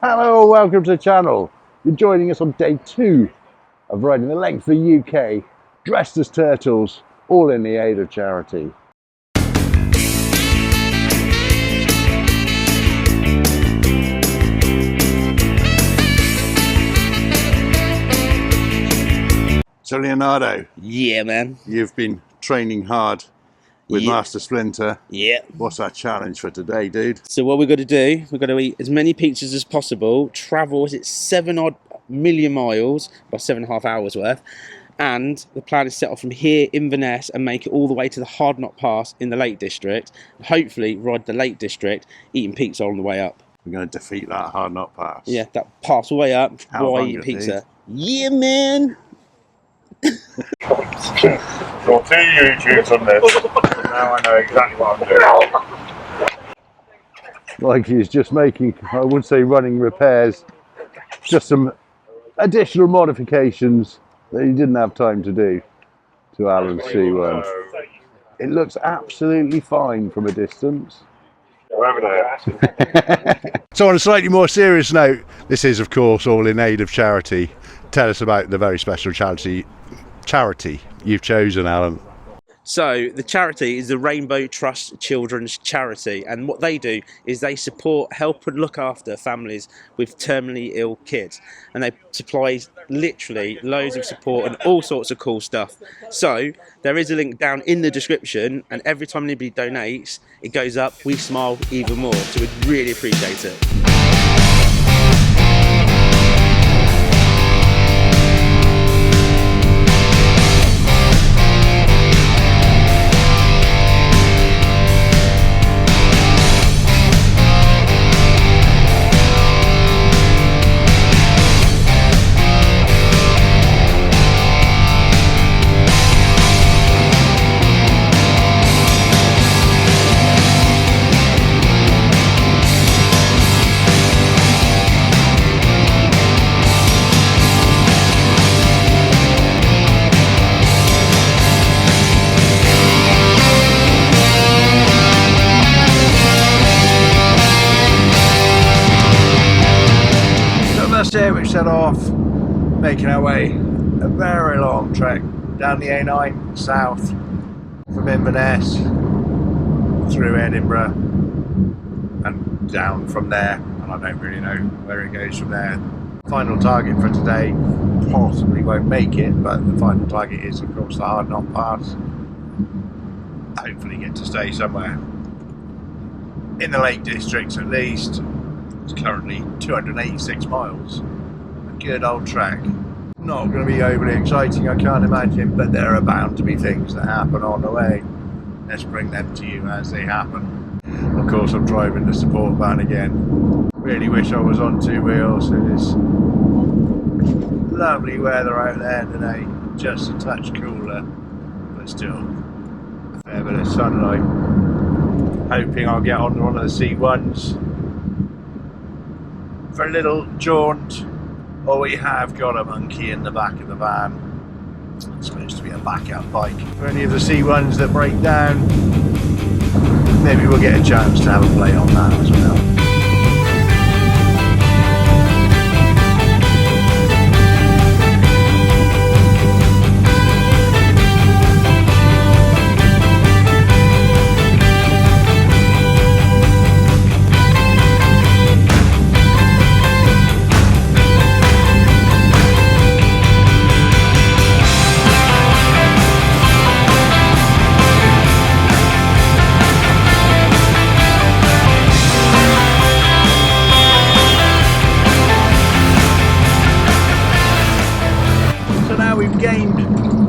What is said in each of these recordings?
Hello, welcome to the channel. You're joining us on day 2 of riding the length of the UK, dressed as turtles, all in the aid of charity. So Leonardo, yeah, man, you've been training hard with Master Splinter. Yeah. What's our challenge for today, dude? So what we've got to do, we've got to eat as many pizzas as possible, travel, is it 7 odd million miles, by 7.5 hours worth, and the plan is set off from here, Inverness, and make it all the way to the Hard Knot Pass in the Lake District, and hopefully ride the Lake District, eating pizza on the way up. We're going to defeat that Hard Knot Pass. Yeah, that pass all the way up, while eating pizza. Dude. Yeah, man! Got 2 YouTubes on this. Now I know exactly what I'm doing. Like he's just making, I would say running repairs, just some additional modifications that he didn't have time to do to Alan's C1. It looks absolutely fine from a distance. So on a slightly more serious note, this is of course all in aid of charity. Tell us about the very special charity you've chosen, Alan. So the charity is the Rainbow Trust Children's Charity, and what they do is they support, help and look after families with terminally ill kids, and they supply literally loads of support and all sorts of cool stuff. So there is a link down in the description, and every time anybody donates, it goes up, we smile even more, so we'd really appreciate it. We set off, making our way a very long trek down the A9 south from Inverness through Edinburgh and down from there, and I don't really know where it goes from there. Final target for today possibly won't make it, but the final target is of course the Hard Knot Pass. Hopefully get to stay somewhere in the Lake Districts at least. It's currently 286 miles. A good old track. Not going to be overly exciting, I can't imagine, but there are bound to be things that happen on the way. Let's bring them to you as they happen. Of course, I'm driving the support van again. Really wish I was on 2 wheels. It is lovely weather out there today. Just a touch cooler, but still a fair bit of sunlight. Hoping I'll get on one of the C1s for a little jaunt. Or we have got a monkey in the back of the van. It's supposed to be a backup bike. For any of the C1s that break down, maybe we'll get a chance to have a play on that as well.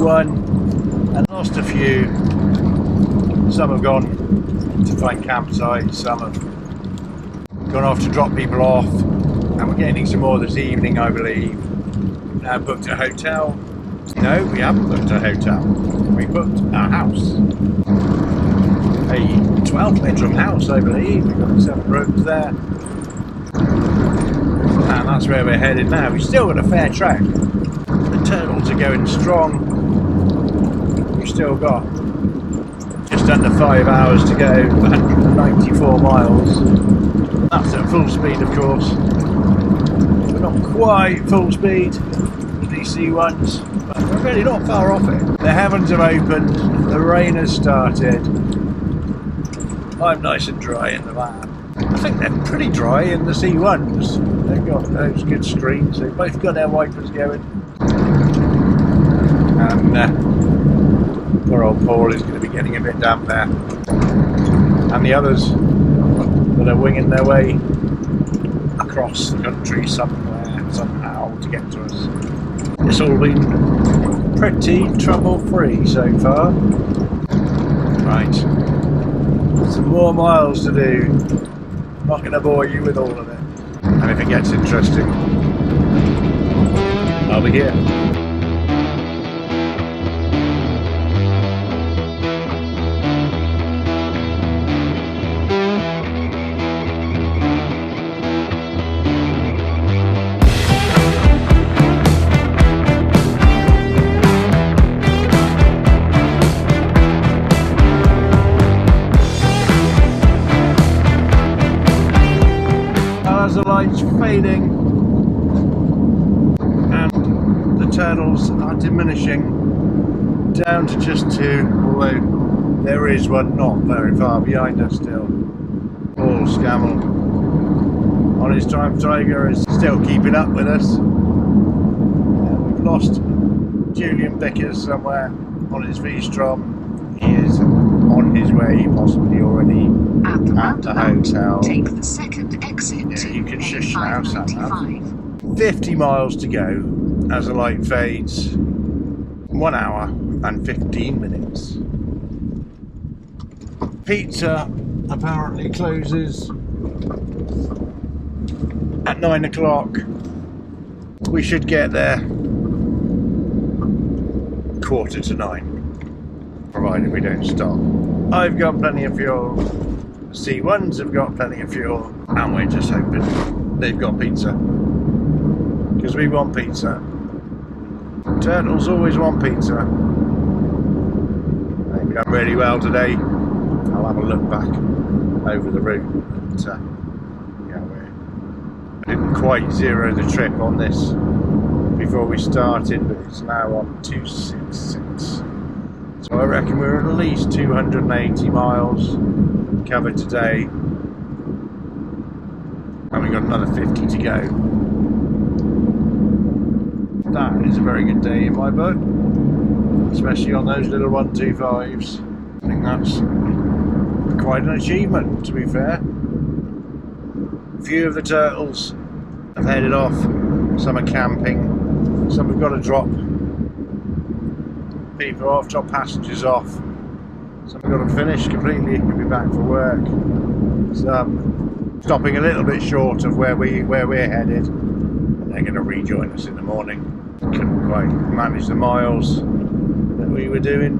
One and lost a few. Some have gone to find campsites, some have gone off to drop people off, and we're getting some more this evening, I believe. We've now booked a hotel. No, we haven't booked a hotel. We booked our house. A 12-bedroom house, I believe. We've got 7 rooms there. And that's where we're headed now. We've still got a fair trek. The turtles are going strong. We've still got just under 5 hours to go, 194 miles. That's at full speed, of course. Not quite full speed with these C1s, but we're really not far off it. The heavens have opened, the rain has started. I'm nice and dry in the van. I think they're pretty dry in the C1s. They've got those good screens, they've both got their wipers going. And poor old Paul is going to be getting a bit damp there. And the others that are winging their way across the country somewhere, somehow, to get to us. It's all been pretty trouble-free so far. Right, some more miles to do. I'm not going to bore you with all of it. And if it gets interesting, I'll be here. As the lights fading and the turtles are diminishing down to just 2, although there is one not very far behind us still. Paul Scammell on his Triumph Tiger is still keeping up with us. We've lost Julian Vickers somewhere on his V-Strom. He is on his way, possibly already at the hotel. Take the second exit to You can shush now, Sam. 595. 50 miles to go as the light fades. 1 hour and 15 minutes. Pizza apparently closes at 9 o'clock. We should get there 9:15, provided we don't stop. I've got plenty of fuel. C1s have got plenty of fuel, and we're just hoping they've got pizza, because we want pizza. Turtles always want pizza. I think we've done really well today. I'll have a look back over the route, but yeah, I didn't quite zero the trip on this before we started, but it's now on 266. So I reckon we're at least 280 miles covered today, and we've got another 50 to go. That is a very good day in my book, especially on those little 125s. I think that's quite an achievement, to be fair. A few of the turtles have headed off, some are camping, some have got to drop people off, drop passengers off. Some have got to finish completely and be back for work. Some stopping a little bit short of where we're headed. And they're going to rejoin us in the morning. Couldn't quite manage the miles that we were doing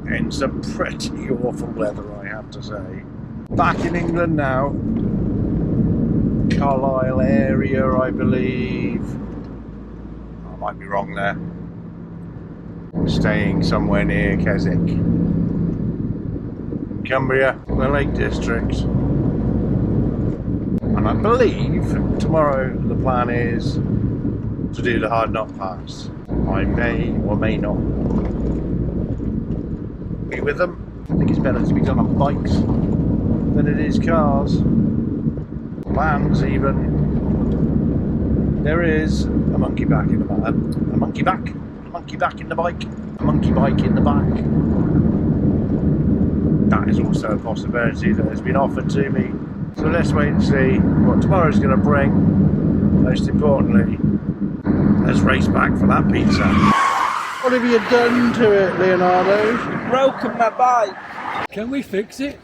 in some pretty awful weather, I have to say. Back in England now. Carlisle area, I believe. I might be wrong there. Staying somewhere near Keswick. Cumbria, the Lake District. And I believe tomorrow the plan is to do the Hard Knot Pass. I may or may not be with them. I think it's better to be done on bikes than it is cars. Vans even. There is a monkey back in the van. A monkey back in the bike. A monkey bike in the back. That is also a possibility that has been offered to me. So let's wait and see what tomorrow's going to bring. Most importantly, let's race back for that pizza. What have you done to it, Leonardo? Broken my bike. Can we fix it?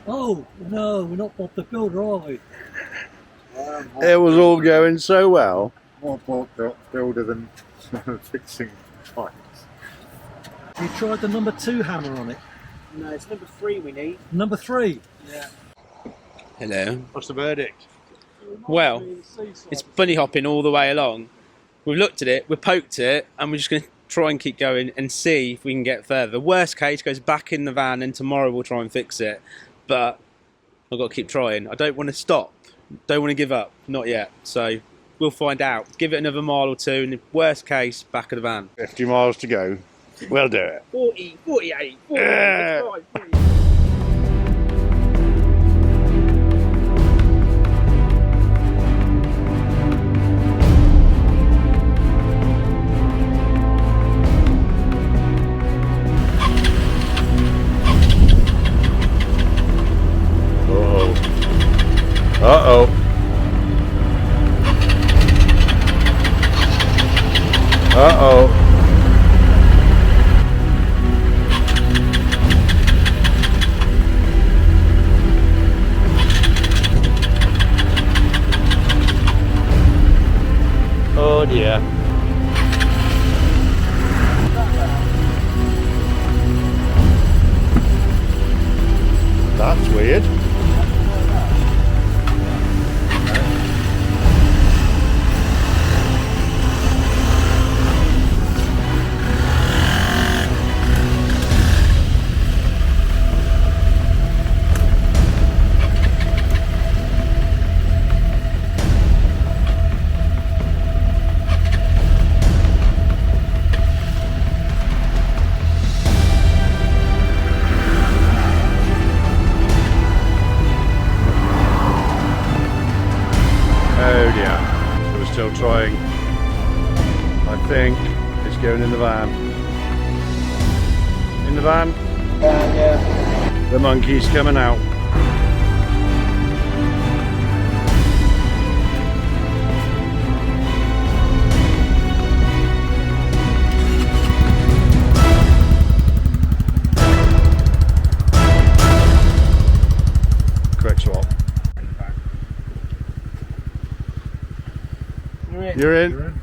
Oh, no, we're not Bob the Builder, are we? It was all going so well. More builder than fixing bikes. You tried the number 2 hammer on it? No, it's number 3 we need. Number 3? Yeah. Hello. What's the verdict? Well, it's bunny hopping all the way along. We've looked at it, we've poked it, and we're just going to try and keep going and see if we can get further. Worst case goes back in the van, and tomorrow we'll try and fix it. But I've got to keep trying. I don't want to stop. Don't want to give up. Not yet. So We'll find out. Give it another mile or two, and in worst case, back of the van. 50 miles to go. We'll do it. 40, 48, 40, Yeah. 45, 40. Uh-oh. Uh-oh. Oh dear. That's weird. Oh dear. So we're still trying. I think it's going in the van. In the van? Yeah. The monkey's coming out. Quick swap. You're in.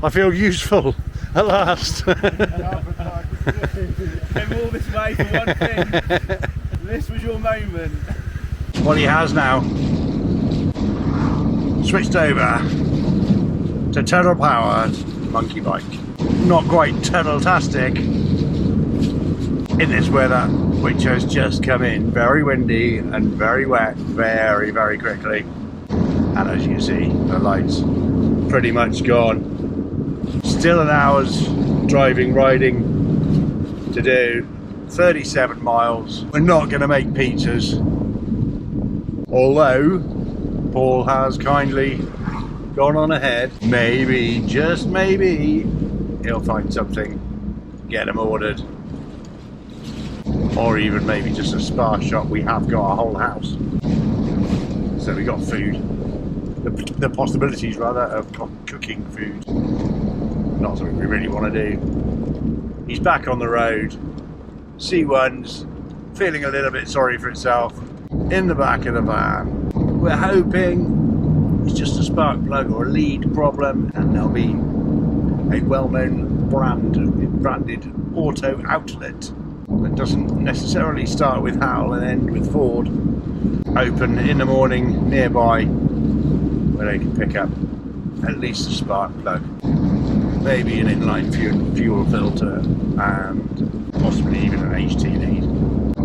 I feel useful at last. Came all this way for one thing. This was your moment. What he has now switched over to tunnel powered monkey bike. Not quite tunnel-tastic in this weather, which has just come in very windy and very wet very, very quickly. And as you see, the light's pretty much gone. Still an hour's riding to do, 37 miles. We're not going to make pizzas, although Paul has kindly gone on ahead. Maybe, just maybe, he'll find something, get them ordered. Or even maybe just a sparse shop. We have got a whole house, so we got food. The possibilities rather of cooking food, not something we really want to do. He's back on the road. C1's feeling a little bit sorry for itself in the back of the van. We're hoping it's just a spark plug or a lead problem, and there'll be a well-known branded auto outlet that doesn't necessarily start with Hal and end with Ford, open in the morning nearby, where they can pick up at least a spark plug, maybe an inline fuel filter, and possibly even an HT lead.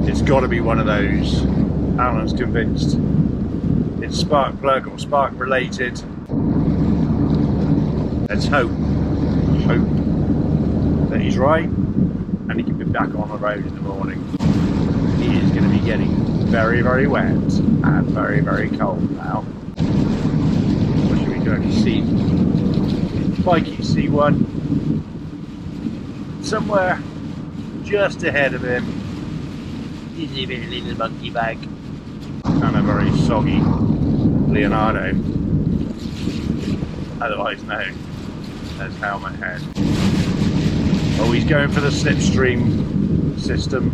It's got to be one of those. Alan's convinced it's spark plug or spark related. Let's hope that he's right and he can be back on the road in the morning. He is going to be getting very, very wet and very, very cold now. I can see Mikey C1 somewhere just ahead of him. He's even a little monkey bag and a very soggy Leonardo, otherwise known as Helmet Head. Oh, he's going for the slipstream system.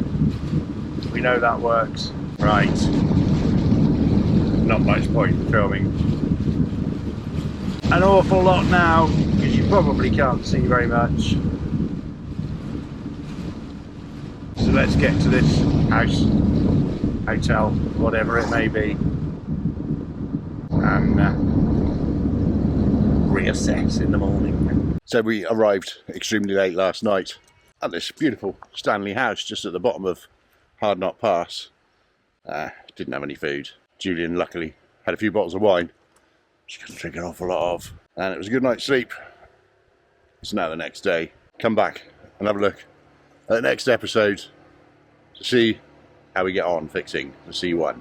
We know that works. Right. Not much point in filming an awful lot now, because you probably can't see very much. So let's get to this house, hotel, whatever it may be, and reassess in the morning. So we arrived extremely late last night at this beautiful Stanley house just at the bottom of Hard Knot Pass. Didn't have any food. Julian luckily had a few bottles of wine, which you can drink an awful lot of. And it was a good night's sleep. So now the next day, come back and have a look at the next episode to see how we get on fixing the C1.